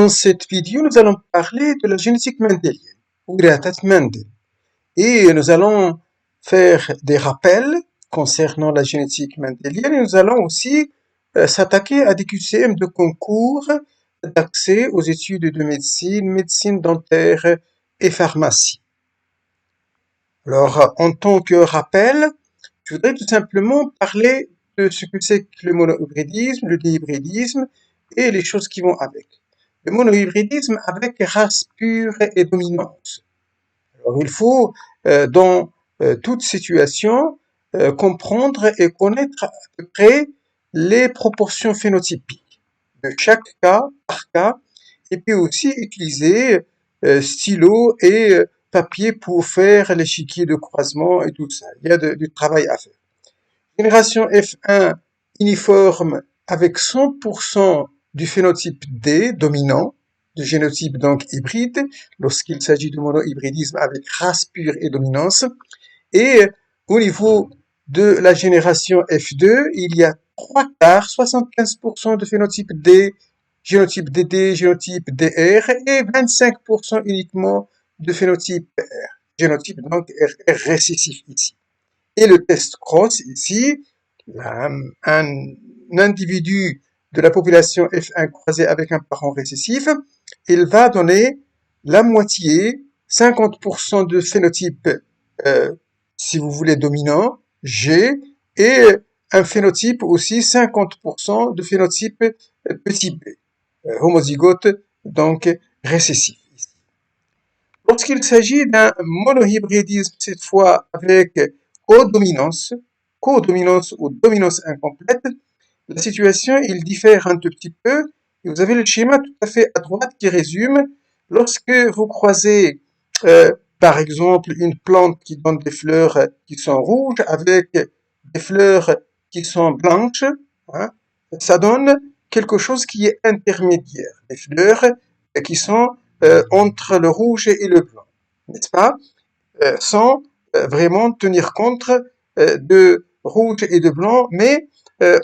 Dans cette vidéo, nous allons parler de la génétique mendélienne, ou Mendel. Et nous allons faire des rappels concernant la génétique mendélienne et nous allons aussi s'attaquer à des QCM de concours d'accès aux études de médecine, médecine dentaire et pharmacie. Alors, en tant que rappel, je voudrais tout simplement parler de ce que c'est que le monohybridisme, le dihybridisme et les choses qui vont avec. Le monohybridisme avec race pure et dominance. Alors, il faut, dans toute situation, comprendre et connaître à peu près les proportions phénotypiques de chaque cas par cas, et puis aussi utiliser stylo et papier pour faire l'échiquier de croisement et tout ça. Il y a du travail à faire. Génération F1 uniforme avec 100% du phénotype D dominant, du génotype donc hybride, lorsqu'il s'agit de monohybridisme avec race pure et dominance. Et au niveau de la génération F2, il y a 3/4, 75% de phénotype D, génotype DD, génotype DR, et 25% uniquement de phénotype R. Génotype donc R récessif ici. Et le test cross ici, un individu de la population F1 croisé avec un parent récessif, il va donner la moitié, 50% de phénotype, si vous voulez, dominant, G, et un phénotype aussi, 50% de phénotype petit b, homozygote, donc récessif. Lorsqu'il s'agit d'un monohybridisme, cette fois avec codominance ou dominance incomplète, la situation, il diffère un tout petit peu. Et vous avez le schéma tout à fait à droite qui résume, lorsque vous croisez, par exemple, une plante qui donne des fleurs qui sont rouges avec des fleurs qui sont blanches, hein, ça donne quelque chose qui est intermédiaire. Des fleurs qui sont entre le rouge et le blanc, n'est-ce pas? Sans vraiment tenir compte de rouge et de blanc, mais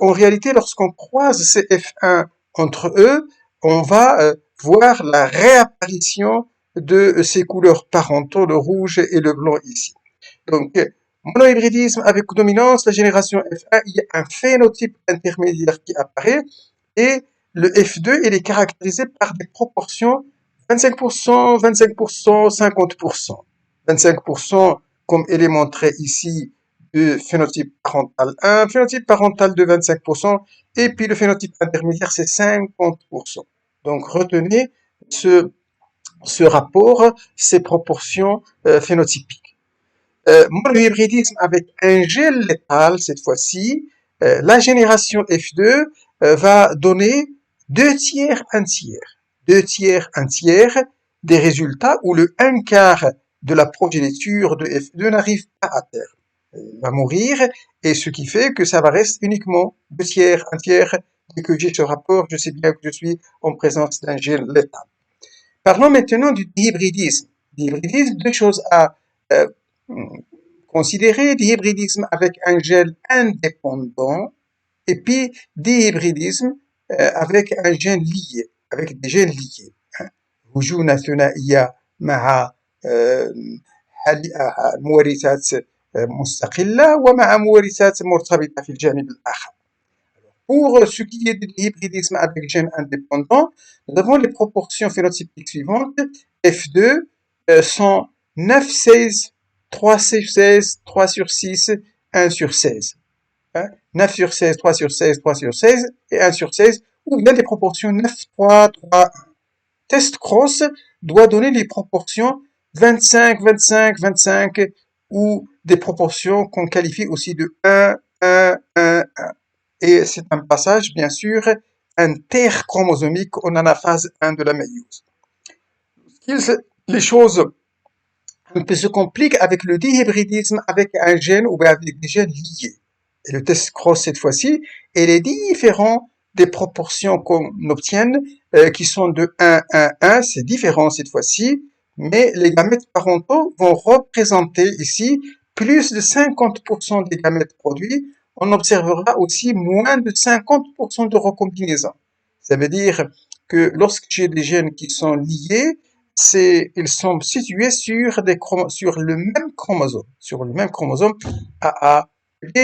en réalité, lorsqu'on croise ces F1 entre eux, on va voir la réapparition de ces couleurs parentaux, le rouge et le blanc ici. Donc, monohybridisme avec dominance, la génération F1, il y a un phénotype intermédiaire qui apparaît, et le F2, il est caractérisé par des proportions 25%, 25%, 50%. 25% comme il est montré ici de phénotype parental 1, phénotype parental de 25%, et puis le phénotype intermédiaire c'est 50%. Donc retenez ce rapport, ces proportions phénotypiques. Monohybridisme avec un gel létal cette fois-ci, la génération F2 va donner 2 tiers, 1 tiers. 2 tiers, 1 tiers des résultats où le 1/4 de la progéniture de F2 n'arrive pas à terme. Il va mourir, et ce qui fait que ça va rester uniquement 2 tiers, 1 tiers. Dès que j'ai ce rapport, je sais bien que je suis en présence d'un gel létal. Parlons maintenant du dihybridisme. Dihybridisme, 2 choses à considérer. Dihybridisme avec un gène indépendant, et puis dihybridisme avec un gène lié, avec des gènes liés. هجونة ثنائية مع مورثات مستقلة ومع مورثات مرتبطة في الجانب الآخر. Pour ce qui est de l'hybridisme avec gène indépendant, nous avons les proportions phénotypiques suivantes. F2 sont 9, 16, 3 sur 16, 3 sur 6, 1 sur 16. 9 sur 16, 3 sur 16, 3 sur 16 et 1 sur 16, ou bien des proportions 9, 3, 3, 1. Test cross doit donner les proportions 25, 25, 25, ou des proportions qu'on qualifie aussi de 1, 1, 1, 1. Et c'est un passage, bien sûr, interchromosomique en anaphase 1 de la méiose. Les choses un peu se compliquent avec le dihybridisme avec un gène ou avec des gènes liés. Et le test cross, cette fois-ci, il est différent des proportions qu'on obtient, qui sont de 1, 1, 1, c'est différent cette fois-ci, mais les gamètes parentaux vont représenter ici plus de 50% des gamètes produits. On observera aussi moins de 50% de recombinaison. Ça veut dire que lorsque j'ai des gènes qui sont liés, ils sont situés sur le même chromosome AA, B,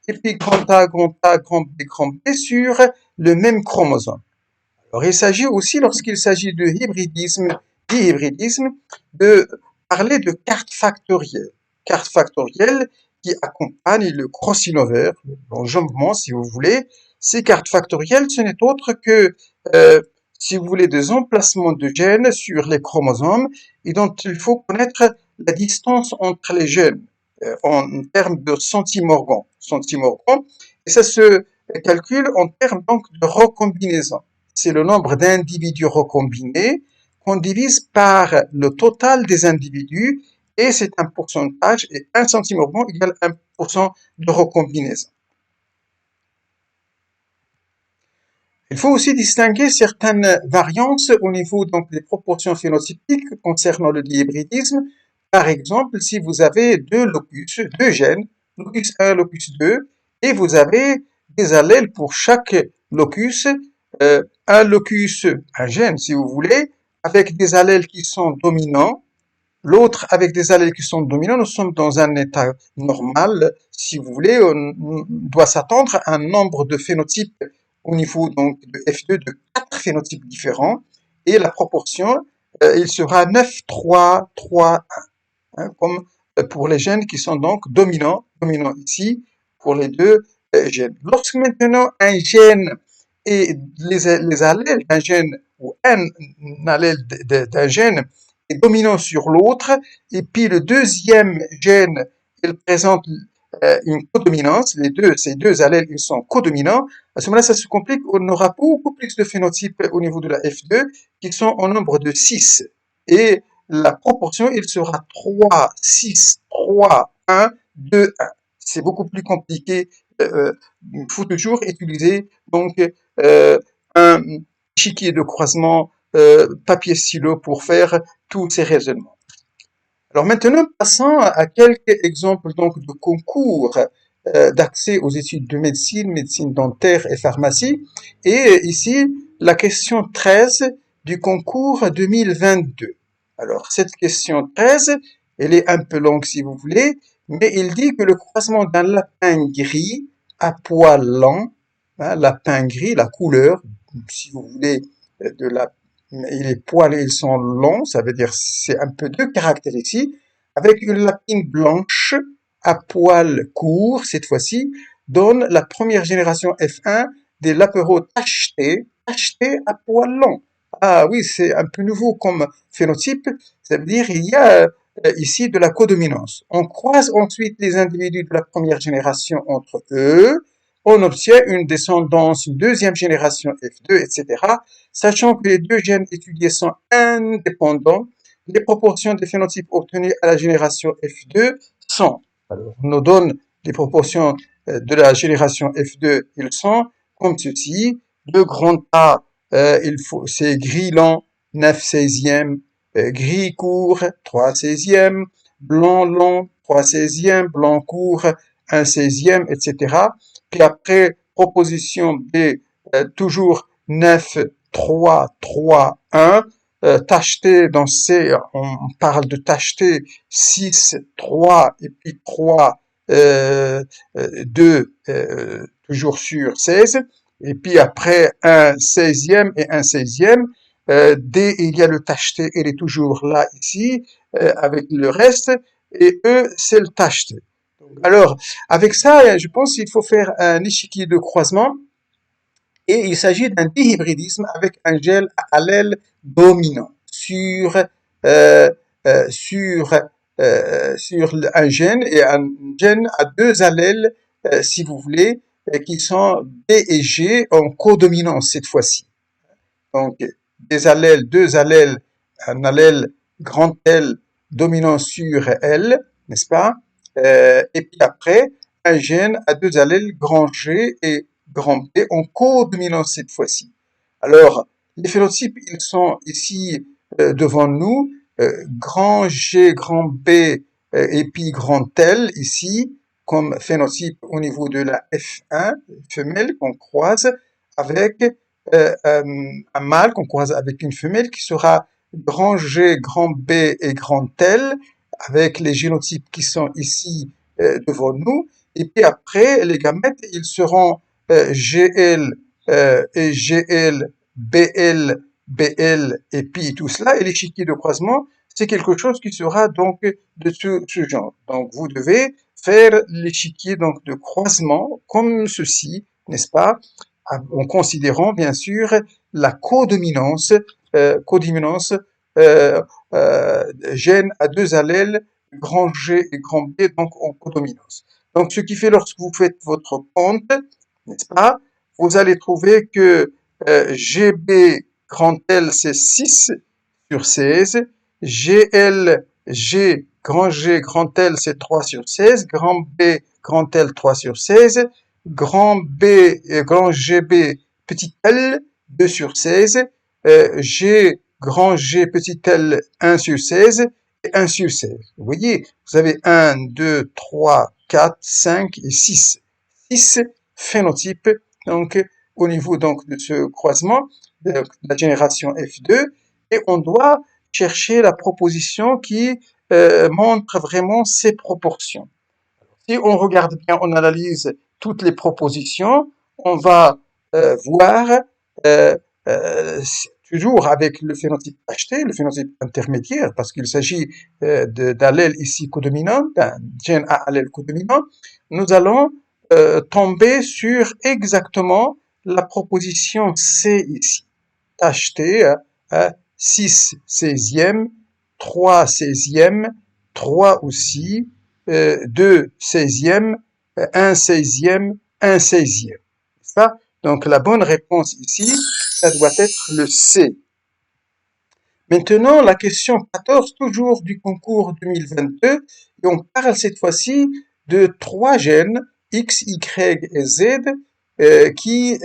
et puis grand A, grand A, grand B, grand B sur le même chromosome. Alors, il s'agit aussi, lorsqu'il s'agit de d'hybridisme, de parler de cartes factorielles qui accompagnent le crossing over, l'enjambement, si vous voulez. Ces cartes factorielles, ce n'est autre que, si vous voulez, des emplacements de gènes sur les chromosomes et dont il faut connaître la distance entre les gènes en termes de centimorgans. Et ça se calcule en termes donc de recombinaison. C'est le nombre d'individus recombinés qu'on divise par le total des individus et c'est un pourcentage et un centimorgan égale 1% de recombinaison. Il faut aussi distinguer certaines variances au niveau donc des proportions phénotypiques concernant le dihybridisme. Par exemple, si vous avez deux gènes, locus 1, locus 2, et vous avez des allèles pour chaque locus, un gène si vous voulez, avec des allèles qui sont dominants, l'autre avec des allèles qui sont dominants, nous sommes dans un état normal, si vous voulez, on doit s'attendre à un nombre de phénotypes au niveau donc de F2 de 4 phénotypes différents, et la proportion, il sera 9, 3, 3, 1, comme pour les gènes qui sont donc dominants ici, pour les deux gènes. Lorsque maintenant un gène et les allèles d'un gène ou un allèle d'un gène est dominant sur l'autre, et puis le deuxième gène, il présente une codominance, ces deux allèles, ils sont codominants, à ce moment-là, ça se complique, on aura beaucoup plus de phénotypes au niveau de la F2 qui sont au nombre de 6. Et la proportion, il sera 3, 6, 3, 1, 2, 1. C'est beaucoup plus compliqué. Il faut toujours utiliser donc un échiquier de croisement papier-stylo pour faire tous ces raisonnements. Alors maintenant, passons à quelques exemples donc de concours d'accès aux études de médecine dentaire et pharmacie. Et ici, la question 13 du concours 2022. Alors, cette question 13, elle est un peu longue si vous voulez, mais il dit que le croisement d'un lapin gris à poils lents, lapin gris, la couleur, si vous voulez, de la les poils ils sont longs, ça veut dire c'est un peu deux caractères ici, avec une lapine blanche à poils courts cette fois-ci, donne la première génération F1 des lapereaux tachetés à poils longs. Ah oui, c'est un peu nouveau comme phénotype, ça veut dire il y a ici de la codominance. On croise ensuite les individus de la première génération entre eux, on obtient une descendance, une deuxième génération F2, etc. Sachant que les deux gènes étudiés sont indépendants, les proportions des phénotypes obtenus à la génération F2 sont, alors on nous donne les proportions de la génération F2, ils sont comme ceci, le grand A, c'est gris lent, 9/16e, gris court, 3/16e, blanc long, 3/16e, blanc court, 1/16e, etc. Puis après, proposition B, toujours 9, 3, 3, 1. Tacheté dans C, on parle de tacheté 6, 3 et puis 3, 2, toujours sur 16. Et puis après un 16e et un 16e. D, il y a le tacheté, il est toujours là ici, avec le reste. Et E, c'est le tacheté. Alors, avec ça, je pense qu'il faut faire un échiquier de croisement et il s'agit d'un dihybridisme avec un gène allèle dominant sur un gène et un gène à deux allèles, si vous voulez, qui sont B et G en codominance cette fois-ci. Donc, deux allèles, un allèle grand L dominant sur L, n'est-ce pas? Et puis après, un gène à deux allèles grand G et grand B en codominance cette fois-ci. Alors, les phénotypes, ils sont ici devant nous, grand G, grand B et puis grand L ici, comme phénotype au niveau de la F1 femelle qu'on croise avec un mâle qu'on croise avec une femelle qui sera grand G, grand B et grand L, avec les génotypes qui sont ici devant nous. Et puis après, les gamètes, ils seront GL et GL, BL, BL, et puis tout cela. Et l'échiquier de croisement, c'est quelque chose qui sera donc de ce genre. Donc vous devez faire l'échiquier donc de croisement comme ceci, n'est-ce pas? En considérant bien sûr la codominance euh, gène à deux allèles, grand G et grand B, donc en codominance. Donc ce qui fait lorsque vous faites votre compte, n'est-ce pas, vous allez trouver que GB grand L c'est 6 sur 16, GL G grand L c'est 3 sur 16, grand B grand L 3 sur 16, grand B et grand GB petit L 2 sur 16, G grand G petit L 1 sur 16 et 1 sur 16. Vous voyez, vous avez 1, 2, 3, 4, 5 et 6. 6 phénotypes donc au niveau donc de ce croisement de la génération F2 et on doit chercher la proposition qui montre vraiment ces proportions. Si on regarde bien, on analyse toutes les propositions, on va voir euh, euh, toujours avec le phénotype acheté, le phénotype intermédiaire, parce qu'il s'agit d'allèles ici codominants, d'un gène à allèle codominant, nous allons tomber sur exactement la proposition C ici. Acheté à 6 16e, 3 16e, 3 aussi, 2 16e, 1 16e, 1 16e. Ça, donc la bonne réponse ici, ça doit être le C. Maintenant, la question 14, toujours du concours 2022, et on parle cette fois-ci de trois gènes, X, Y et Z, qui,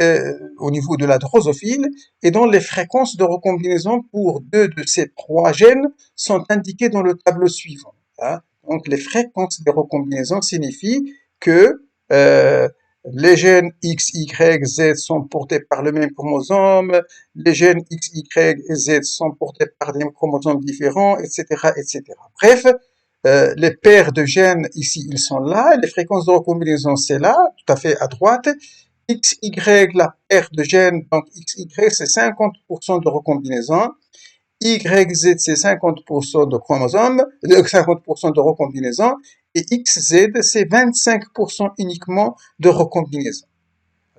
au niveau de la drosophile, et dont les fréquences de recombinaison pour deux de ces trois gènes sont indiquées dans le tableau suivant. Hein. Donc, les fréquences de recombinaison signifient que les gènes X, Y, Z sont portés par le même chromosome, les gènes X, Y et Z sont portés par des chromosomes différents, etc., etc. Bref, les paires de gènes ici, ils sont là, les fréquences de recombinaison, c'est là, tout à fait à droite. XY, la paire de gènes, donc XY, c'est 50% de recombinaison. YZ, c'est 50% de chromosomes, 50% de recombinaison. Et XZ, c'est 25% uniquement de recombinaison.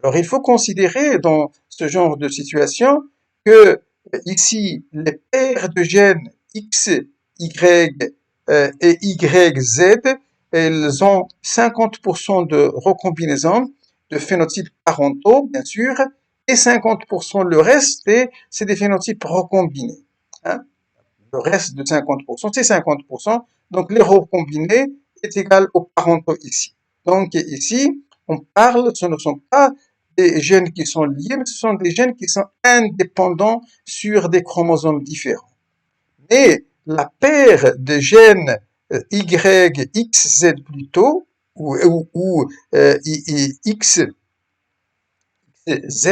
Alors, il faut considérer dans ce genre de situation que ici, les paires de gènes X, Y et YZ, elles ont 50% de recombinaison de phénotypes parentaux, bien sûr, et 50% le reste, c'est des phénotypes recombinés. Hein. Le reste de 50%, c'est 50%. Donc, les recombinés est égal aux parentaux ici. Donc, ici, on parle, ce ne sont pas des gènes qui sont liés, mais ce sont des gènes qui sont indépendants sur des chromosomes différents. Mais la paire de gènes Y, XZ plutôt, ou X, Z,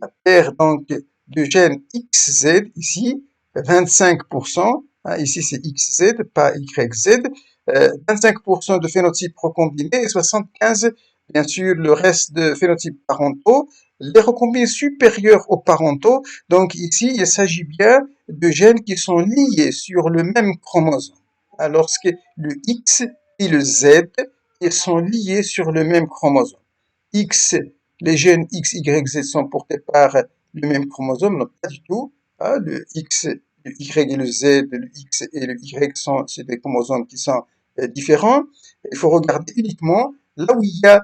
la paire donc de gènes XZ ici, 25%, hein, ici c'est XZ, pas YZ, 25% de phénotypes recombinés et 75, bien sûr, le reste de phénotypes parentaux, les recombinés supérieurs aux parentaux. Donc ici, il s'agit bien de gènes qui sont liés sur le même chromosome. Alors que le X et le Z, ils sont liés sur le même chromosome. X, les gènes X, Y, Z sont portés par le même chromosome, non pas du tout. Hein, le X, le Y et le Z, le X et le Y sont c'est des chromosomes qui sont différents. Il faut regarder uniquement là où il y a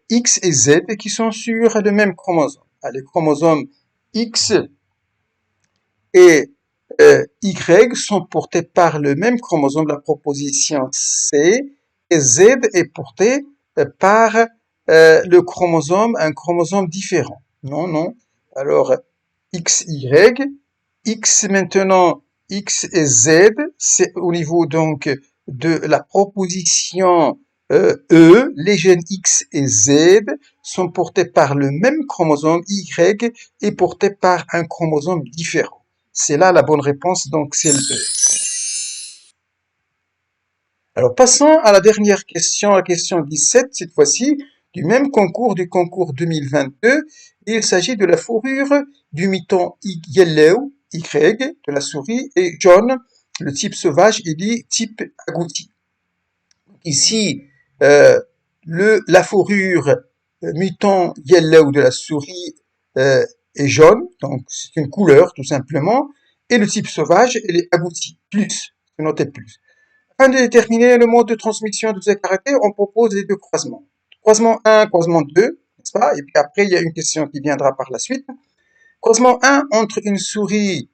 X et Z qui sont sur le même chromosome. Les chromosomes X et Y sont portés par le même chromosome, la proposition C, et Z est porté par le chromosome, un chromosome différent. Non, non. Alors, XY, X maintenant, X et Z, c'est au niveau donc de la proposition les gènes X et Z sont portés par le même chromosome, Y est porté par un chromosome différent. C'est là la bonne réponse, donc c'est le E. Alors passons à la dernière question, la question 17, cette fois-ci, du même concours, du concours 2022. Il s'agit de la fourrure du mouton yellow, Y, de la souris, et John, le type sauvage, il dit type agouti. Ici, la fourrure mutant yellow de la souris est jaune, donc c'est une couleur tout simplement, et le type sauvage, elle est agouti, plus, notez plus. Afin de déterminer le mode de transmission de ces caractères, on propose les deux croisements. Croisement 1, croisement 2, n'est-ce pas? Et puis après, il y a une question qui viendra par la suite. Croisement 1 entre une souris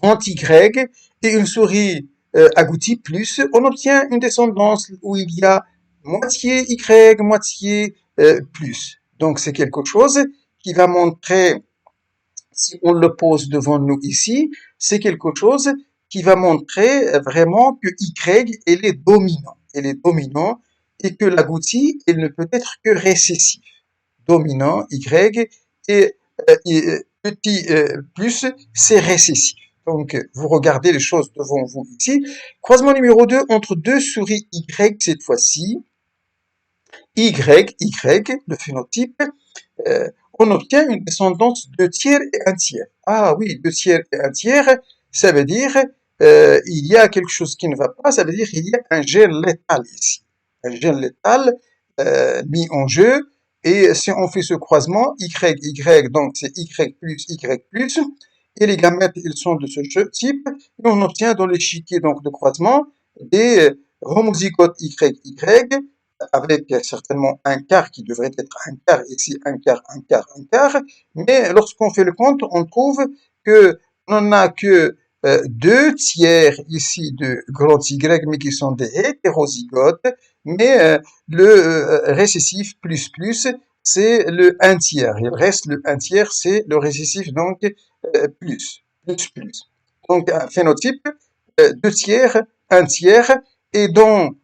grand Y et une souris agoutie plus, on obtient une descendance où il y a moitié Y, moitié plus. Donc c'est quelque chose qui va montrer, si on le pose devant nous ici, c'est quelque chose qui va montrer vraiment que Y, elle est dominant. Elle est dominant et que l'agouti, elle ne peut être que récessif. Dominant, Y, et petit plus, c'est récessif. Donc, vous regardez les choses devant vous ici. Croisement numéro 2 entre deux souris Y cette fois-ci. Y, le phénotype, on obtient une descendance 2 tiers et 1 tiers. Ah oui, 2 tiers et 1 tiers, ça veut dire il y a quelque chose qui ne va pas, ça veut dire qu'il y a un gène létal ici. Un gène létal mis en jeu. Et si on fait ce croisement, Y, donc c'est Y plus, et les gamètes, ils sont de ce type, et on obtient dans l'échiquier donc de croisement des homozygotes Y, avec certainement un quart qui devrait être un quart ici, un quart, un quart, un quart, mais lorsqu'on fait le compte, on trouve que on n'a que 2 tiers ici de grand Y, mais qui sont des hétérozygotes, mais le récessif plus plus, c'est le 1 tiers. Il reste le 1 tiers, c'est le récessif, donc plus. Donc un phénotype, 2 tiers, 1 tiers, et dont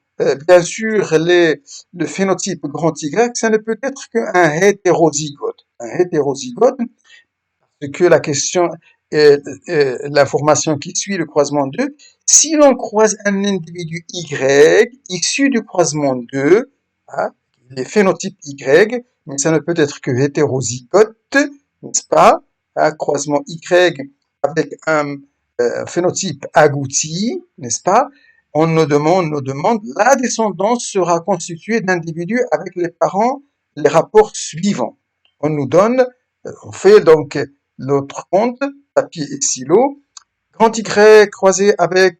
bien sûr le phénotype grand Y, ça ne peut être qu'un hétérozygote. Un hétérozygote, c'est que la question, l'information qui suit le croisement 2, si l'on croise un individu Y issu du croisement 2, hein, les phénotypes Y, mais ça ne peut être que hétérozygote, n'est-ce pas? Un croisement Y avec un phénotype agouti, n'est-ce pas? On nous demande, la descendance sera constituée d'individus avec les parents, les rapports suivants. On nous donne, on fait donc l'autre compte, papier et stylo, grand Y croisé avec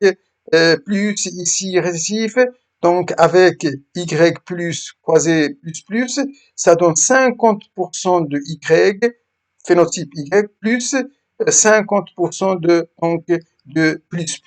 plus ici récessif, donc avec Y plus croisé plus, ça donne 50% de Y, phénotype Y, plus 50% donc, de plus,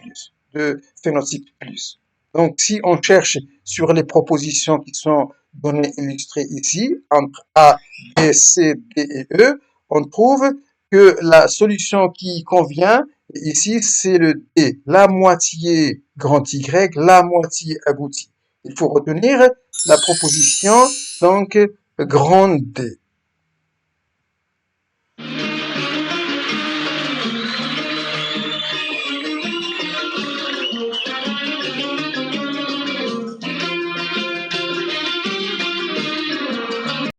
de phénotype plus. Donc si on cherche sur les propositions qui sont données illustrées ici, entre A, B, C, D et E, on trouve que la solution qui convient ici, c'est le D, la moitié grand Y, la moitié agouti. Il faut retenir la proposition donc grande D.